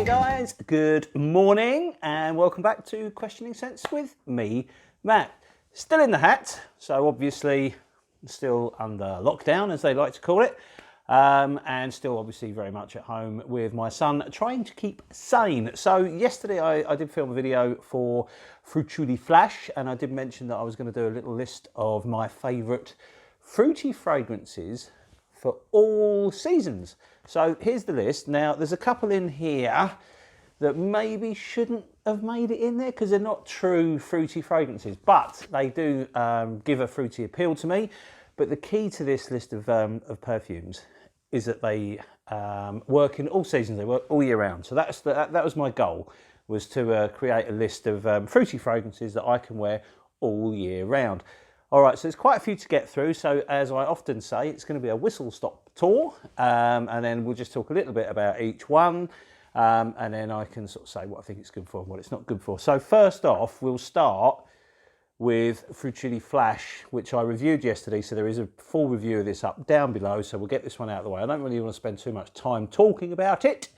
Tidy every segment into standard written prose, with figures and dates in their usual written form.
guys, good morning and welcome back to Questioning Sense with me, Matt. Still in the hat, so obviously still under lockdown as they like to call it, and still obviously very much at home with my son trying to keep sane. So yesterday I did film a video for Fruity Flash and I did mention that I was going to do a little list of my favourite fruity fragrances for all seasons. So here's the list. Now there's a couple in here that maybe shouldn't have made it in there because they're not true fruity fragrances, but they do give a fruity appeal to me. But the key to this list of perfumes is that they work in all seasons. They work all year round. So that was my goal, was to create a list of fruity fragrances that I can wear all year round. All right, so there's quite a few to get through. So as I often say, it's going to be a whistle-stop tour, and then we'll just talk a little bit about each one, and then I can sort of say what I think it's good for and what it's not good for. So first off, we'll start with Fruity Flash, which I reviewed yesterday. So there is a full review of this up down below. So we'll get this one out of the way. I don't really want to spend too much time talking about it,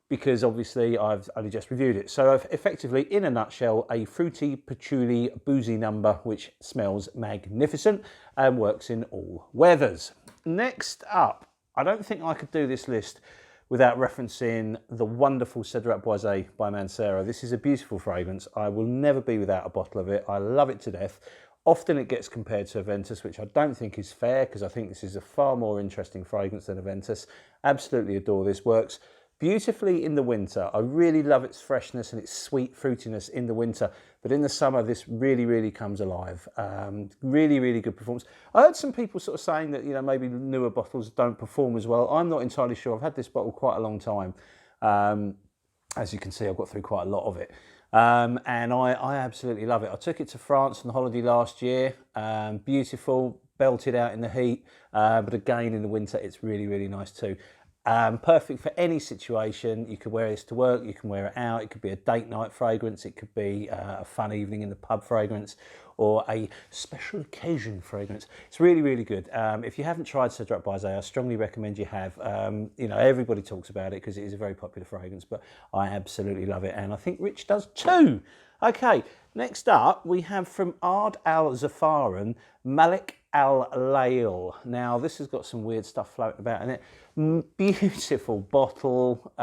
because obviously I've only just reviewed it. So effectively, in a nutshell, a fruity, patchouli, boozy number which smells magnificent and works in all weathers. Next up, I don't think I could do this list without referencing the wonderful Cedrat Boisé by Byman Sara. This is a beautiful fragrance. I will never be without a bottle of it. I love it to death. Often it gets compared to Aventus, which I don't think is fair because I think this is a far more interesting fragrance than Aventus. Absolutely adore this. Works beautifully in the winter. I really love its freshness and its sweet fruitiness in the winter, but in the summer this really comes alive. Really good performance. I heard some people sort of saying that, you know, maybe newer bottles don't perform as well. I'm not entirely sure. I've had this bottle quite a long time. As you can see, I've got through quite a lot of it, and I absolutely love it. I took it to France on holiday last year. Beautiful, belted out in the heat, but again in the winter it's really nice too. Perfect for any situation. You could wear this to work, you can wear it out. It could be a date night fragrance, it could be a fun evening in the pub fragrance, or a special occasion fragrance. It's really good. If you haven't tried Cedrat Boisé, I strongly recommend you have. You know, everybody talks about it because it is a very popular fragrance, but I absolutely love it, and I think Rich does too. Okay, next up we have from Accord Ode Malik Al Lael. Now this has got some weird stuff floating about in it. Beautiful bottle,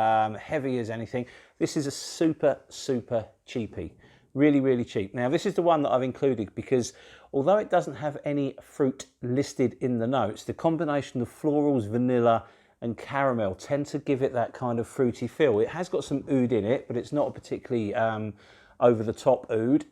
heavy as anything. This is a super cheapie, really cheap. Now this is the one that I've included because although it doesn't have any fruit listed in the notes, the combination of florals, vanilla and caramel tend to give it that kind of fruity feel. It has got some oud in it, but it's not a particularly over the top oud.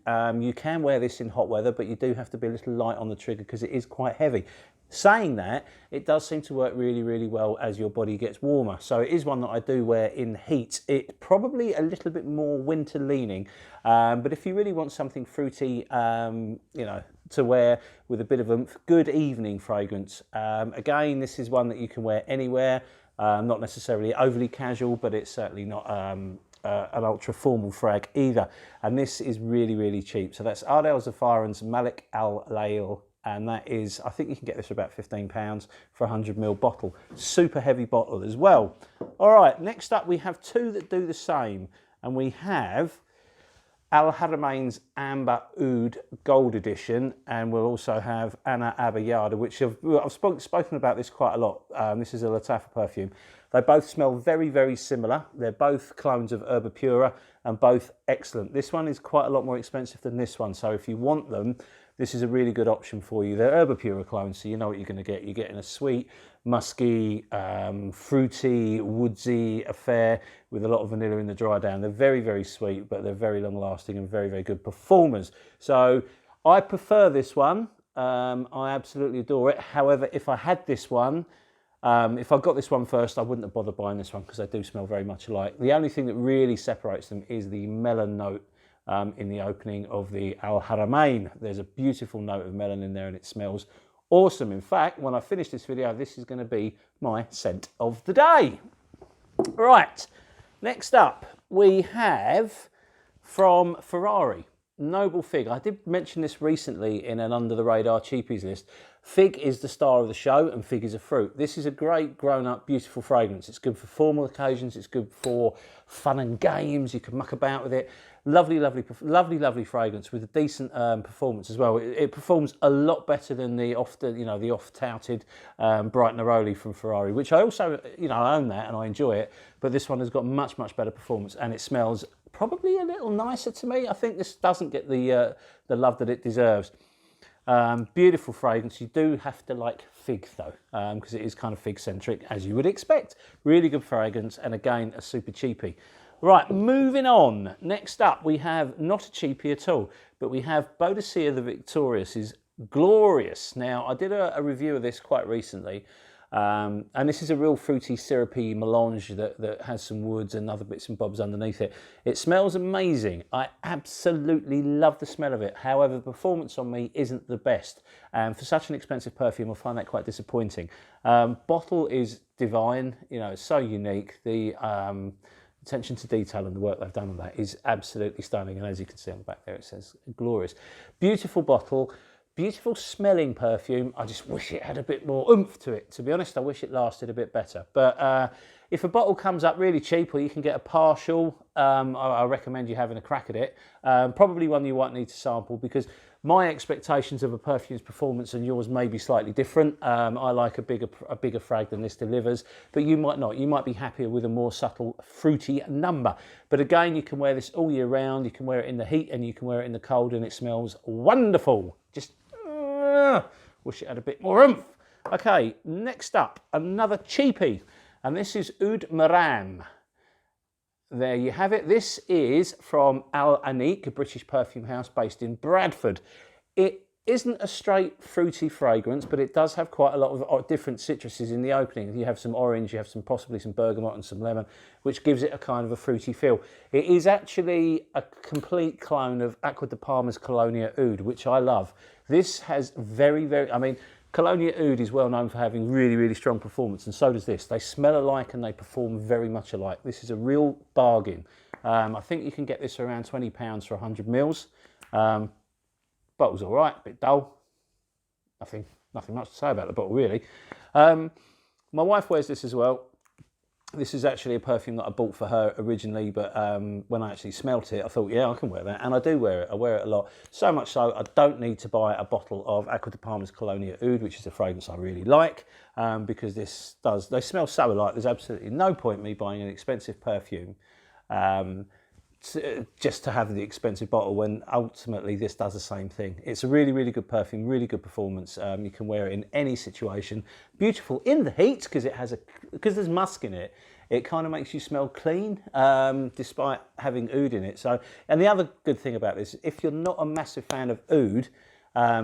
You can wear this in hot weather, but you do have to be a little light on the trigger because it is quite heavy. Saying that, it does seem to work really well as your body gets warmer. So it is one that I do wear in heat. It's probably a little bit more winter leaning, but if you really want something fruity, you know, to wear with a bit of oomph, good evening fragrance. Again, this is one that you can wear anywhere. Not necessarily overly casual, but it's certainly not an ultra formal frag either. And this is really cheap. So that's Accord Ode Malik Al Lael, and that is, I think you can get this for about £15 for a 100ml bottle. Super heavy bottle as well. All right, next up we have two that do the same, and we have Al Haramain's Amber Oud Gold Edition, and we'll also have Anna Abayada, which I've spoken about this quite a lot. This is a Lattafa perfume. They both smell very similar. They're both clones of Herba Pura and both excellent. This one is quite a lot more expensive than this one, so if you want them, this is a really good option for you. They're Herba Pura clones, so you know what you're going to get. You're getting a sweet, musky, fruity, woodsy affair with a lot of vanilla in the dry down. They're very sweet, but they're very long lasting and very good performers. So I prefer this one. I absolutely adore it. However, if I had this one, if I got this one first, I wouldn't have bothered buying this one because they do smell very much alike. The only thing that really separates them is the melon note in the opening of the Al Haramain. There's a beautiful note of melon in there and it smells awesome. In fact, when I finish this video, this is going to be my scent of the day. Right, next up we have from Ferrari. Noble Fig. I did mention this recently in an under the radar cheapies list. Fig is the star of the show and fig is a fruit. This is a great grown up beautiful fragrance. It's good for formal occasions, it's good for fun and games, you can muck about with it. Lovely, lovely, lovely, lovely fragrance with a decent performance as well. It performs a lot better than the oft-touted Bright Neroli from Ferrari, which I also, I own that and I enjoy it, but this one has got much, much better performance and it smells probably a little nicer to me. I think this doesn't get the love that it deserves. Beautiful fragrance. You do have to like fig though, because it is kind of fig centric as you would expect. Really good fragrance and again a super cheapie. Right, moving on. Next up we have not a cheapie at all, but we have Boadicea the Victorious is Glorious. Now I did a review of this quite recently. And this is a real fruity, syrupy melange that has some woods and other bits and bobs underneath it. It smells amazing. I absolutely love the smell of it. However, the performance on me isn't the best. And for such an expensive perfume, I find that quite disappointing. Bottle is divine. It's so unique. The attention to detail and the work they've done on that is absolutely stunning. And as you can see on the back there, it says Glorious. Beautiful bottle. Beautiful smelling perfume. I just wish it had a bit more oomph to it. To be honest, I wish it lasted a bit better. But if a bottle comes up really cheap or you can get a partial, I recommend you having a crack at it. Probably one you might need to sample because my expectations of a perfume's performance and yours may be slightly different. I like a bigger frag than this delivers, but you might not. You might be happier with a more subtle, fruity number. But again, you can wear this all year round. You can wear it in the heat and you can wear it in the cold and it smells wonderful. Just wish it had a bit more oomph. Okay, next up, another cheapie, and this is Oud Moran. There you have it. This is from Al Aniq, a British perfume house based in Bradford. It isn't a straight fruity fragrance, but it does have quite a lot of different citruses in the opening. You have some orange, you have possibly some bergamot and some lemon, which gives it a kind of a fruity feel. It is actually a complete clone of Accord Ode Colonia Oud, which I love. This has Colonia Oud is well known for having really, really strong performance, and so does this. They smell alike and they perform very much alike. This is a real bargain. I think you can get this around £20 for 100 mils. Bottle's all right, a bit dull. Nothing much to say about the bottle, really. My wife wears this as well. This is actually a perfume that I bought for her originally, but when I actually smelt it, I thought, yeah, I can wear that. And I do wear it. I wear it a lot. So much so, I don't need to buy a bottle of Accord Ode Colonia Oud, which is a fragrance I really like, because they smell so alike. There's absolutely no point in me buying an expensive perfume just to have the expensive bottle when ultimately this does the same thing. It's a really, really good perfume, really good performance. You can wear it in any situation. Beautiful in the heat because there's musk in it. It kind of makes you smell clean despite having oud in it. And the other good thing about this, if you're not a massive fan of oud,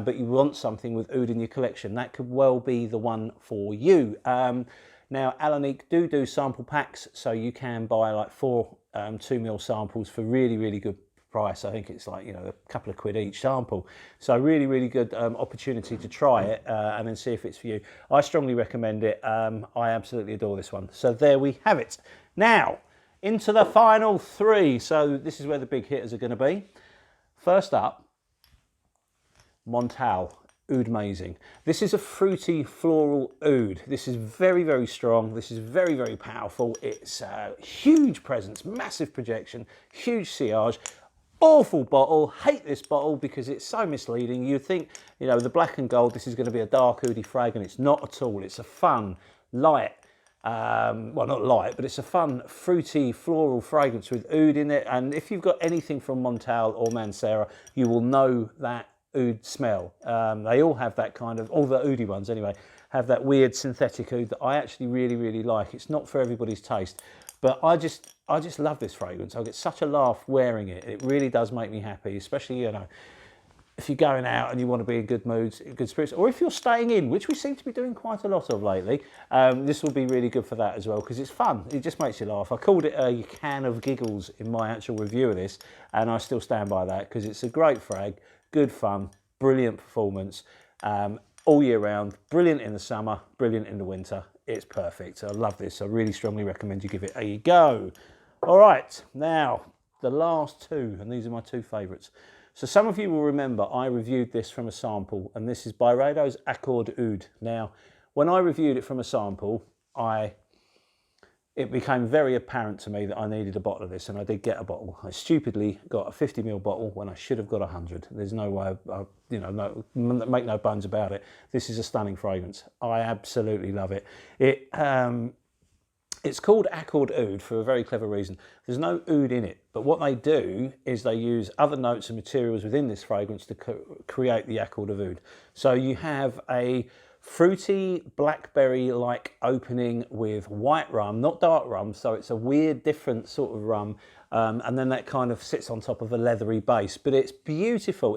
but you want something with oud in your collection, that could well be the one for you. Now, Al Aniq do sample packs, so you can buy like 4 2ml samples for really, really good price. I think it's like, a couple of quid each sample. So really, really good opportunity to try it and then see if it's for you. I strongly recommend it. I absolutely adore this one. So there we have it. Now, into the final 3. So this is where the big hitters are going to be. First up, Montel. Oud Amazing. This is a fruity floral oud. This is very, very strong. This is very, very powerful. It's a huge presence, massive projection, huge sillage. Awful bottle. Hate this bottle because it's so misleading. You'd think, the black and gold, this is going to be a dark oudy frag, and it's not at all. It's a fun, light, well, not light, but it's a fun, fruity, floral fragrance with oud in it. And if you've got anything from Montel or Byman Sara, you will know that oud smell. They all have that kind of, all the oudy ones anyway, have that weird synthetic oud that I actually really, really like. It's not for everybody's taste, but I just love this fragrance. I get such a laugh wearing it. It really does make me happy, especially, if you're going out and you want to be in good moods, good spirits, or if you're staying in, which we seem to be doing quite a lot of lately. This will be really good for that as well, because it's fun. It just makes you laugh. I called it a can of giggles in my actual review of this, and I still stand by that because it's a great frag. Good fun, brilliant performance, all year round, brilliant in the summer, brilliant in the winter. It's perfect. I love this. I really strongly recommend you give it a go. All right, now the last 2, and these are my 2 favourites. So some of you will remember I reviewed this from a sample, and this is Byrado's Accord Ode. Now, when I reviewed it from a sample, it became very apparent to me that I needed a bottle of this, and I did get a bottle. I stupidly got a 50ml bottle when I should have got 100. There's no way, make no bones about it. This is a stunning fragrance. I absolutely love it. It's called Accord Ode for a very clever reason. There's no oud in it, but what they do is they use other notes and materials within this fragrance to create the accord of oud. So you have a fruity blackberry-like opening with white rum, not dark rum, so it's a weird different sort of rum, and then that kind of sits on top of a leathery base, but it's beautiful.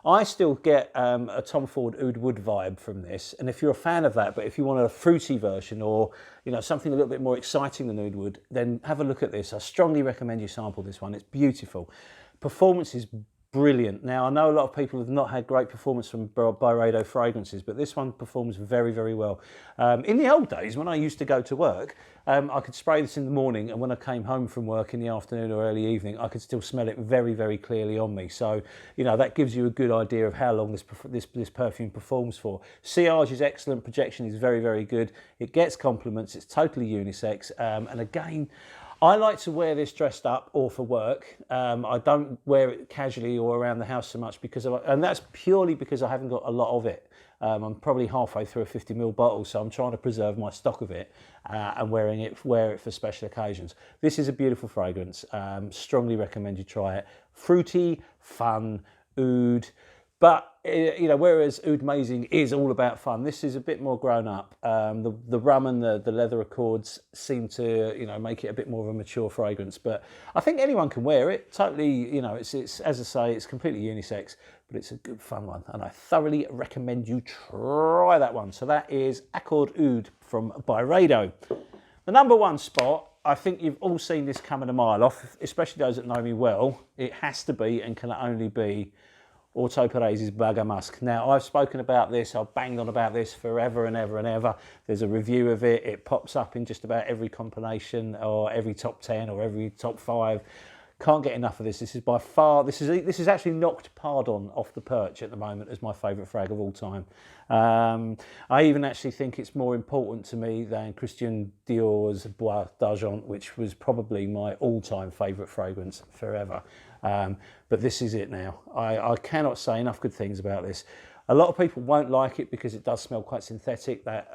I still get a Tom Ford Oud Wood vibe from this, and if you're a fan of that, but if you want a fruity version or something a little bit more exciting than Oud Wood, then have a look at this. I strongly recommend you sample this one. It's beautiful. Performance is brilliant. Now, I know a lot of people have not had great performance from Byredo fragrances, but this one performs very, very well. In the old days, when I used to go to work, I could spray this in the morning, and when I came home from work in the afternoon or early evening, I could still smell it very, very clearly on me. So, that gives you a good idea of how long this perfume performs for. Sillage is excellent. Projection is very, very good. It gets compliments. It's totally unisex. And again, I like to wear this dressed up or for work. I don't wear it casually or around the house so much and that's purely because I haven't got a lot of it. I'm probably halfway through a 50ml bottle, so I'm trying to preserve my stock of it and wear it for special occasions. This is a beautiful fragrance. Strongly recommend you try it. Fruity, fun, oud. But, whereas Oud Mazing is all about fun, this is a bit more grown up. The rum and the leather accords seem to, make it a bit more of a mature fragrance. But I think anyone can wear it. Totally, it's as I say, it's completely unisex, but it's a good fun one. And I thoroughly recommend you try that one. So that is Accord Ode from Byredo. The number one spot, I think you've all seen this coming a mile off, especially those that know me well. It has to be and can only be Autocrazies Bugger Musk. Now, I've spoken about this, I've banged on about this forever and ever and ever. There's a review of it. It pops up in just about every compilation or every top 10 or every top 5. Can't get enough of this. This is by far, this is actually knocked Pardon off the perch at the moment as my favourite frag of all time. I even actually think it's more important to me than Christian Dior's Bois d'Argent, which was probably my all-time favourite fragrance forever. But this is it now. I cannot say enough good things about this. A lot of people won't like it because it does smell quite synthetic. That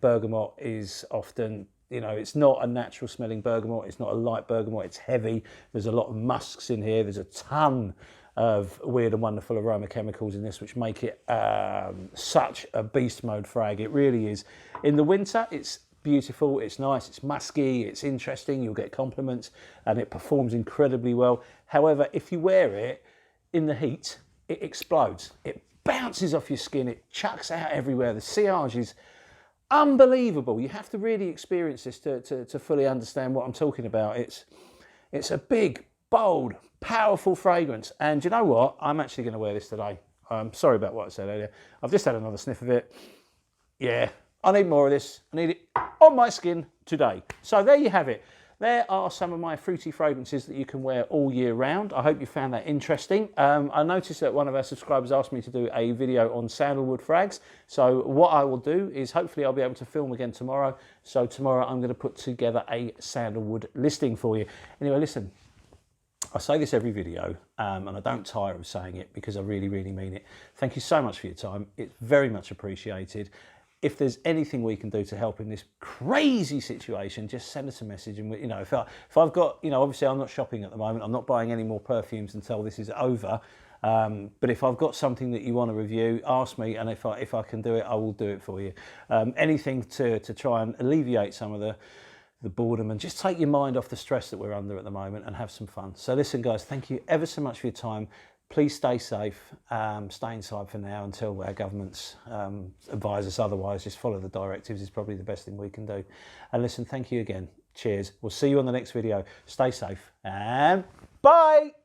bergamot is often, it's not a natural smelling bergamot. It's not a light bergamot. It's heavy. There's a lot of musks in here. There's a ton of weird and wonderful aroma chemicals in this, which make it such a beast mode frag. It really is. In the winter, it's beautiful, it's nice, it's musky, it's interesting, you'll get compliments, and it performs incredibly well. However, if you wear it in the heat, it explodes. It bounces off your skin, it chucks out everywhere. The sillage is unbelievable. You have to really experience this to fully understand what I'm talking about. It's a big, bold, powerful fragrance. And you know what? I'm actually going to wear this today. I'm sorry about what I said earlier. I've just had another sniff of it. Yeah, I need more of this. I need it on my skin today. So there you have it. There are some of my fruity fragrances that you can wear all year round. I hope you found that interesting. I noticed that one of our subscribers asked me to do a video on sandalwood frags. So what I will do is hopefully I'll be able to film again tomorrow. So tomorrow I'm going to put together a sandalwood listing for you. Anyway, listen, I say this every video and I don't tire of saying it because I really, really mean it. Thank you so much for your time. It's very much appreciated. If there's anything we can do to help in this crazy situation, just send us a message. And if I've got, obviously I'm not shopping at the moment. I'm not buying any more perfumes until this is over. But if I've got something that you want to review, ask me, and if I can do it, I will do it for you. Anything to try and alleviate some of the boredom and just take your mind off the stress that we're under at the moment and have some fun. So listen, guys, thank you ever so much for your time. Please stay safe, stay inside for now until our governments advise us otherwise. Just follow the directives is probably the best thing we can do. And listen, thank you again. Cheers. We'll see you on the next video. Stay safe and bye.